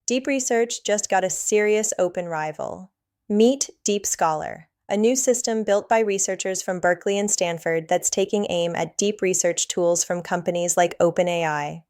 Deep research just got a serious open rival. Meet Deep Scholar, a new system built by researchers from Berkeley and Stanford that's taking aim at deep research tools from companies like OpenAI.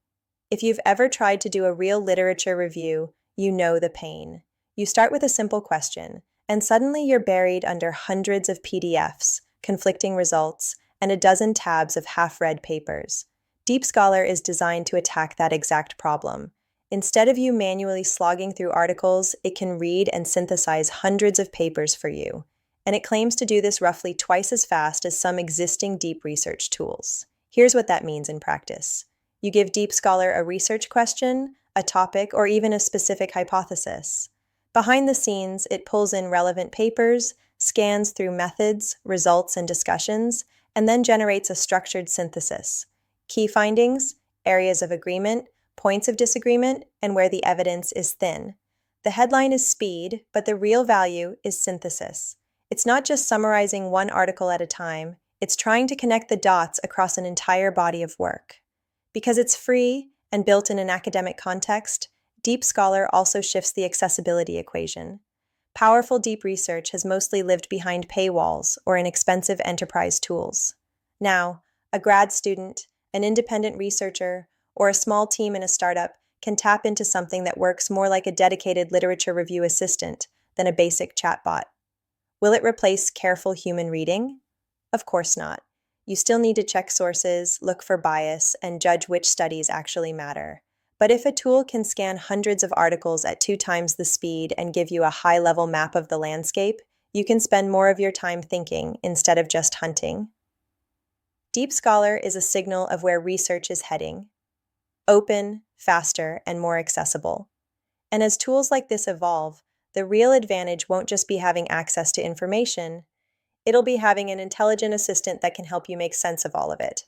If you've ever tried to do a real literature review, you know the pain. You start with a simple question, and suddenly you're buried under hundreds of PDFs, conflicting results, and a dozen tabs of half-read papers. Deep Scholar is designed to attack that exact problem. Instead of you manually slogging through articles, it can read and synthesize hundreds of papers for you, and it claims to do this roughly twice as fast as some existing deep research tools. Here's what that means in practice. You give Deep Scholar a research question, a topic, or even a specific hypothesis. Behind the scenes, it pulls in relevant papers, scans through methods, results, and discussions, and then generates a structured synthesis. Key findings, areas of agreement, points of disagreement, and where the evidence is thin. The headline is speed, but the real value is synthesis. It's not just summarizing one article at a time, it's trying to connect the dots across an entire body of work. Because it's free and built in an academic context, Deep Scholar also shifts the accessibility equation. Powerful deep research has mostly lived behind paywalls or in expensive enterprise tools. Now, a grad student, an independent researcher, or a small team in a startup can tap into something that works more like a dedicated literature review assistant than a basic chatbot. Will it replace careful human reading? Of course not. You still need to check sources, look for bias, and judge which studies actually matter. But if a tool can scan hundreds of articles at 2 times the speed and give you a high-level map of the landscape, you can spend more of your time thinking instead of just hunting. Deep Scholar is a signal of where research is heading. Open, faster, and more accessible. And as tools like this evolve, the real advantage won't just be having access to information, it'll be having an intelligent assistant that can help you make sense of all of it.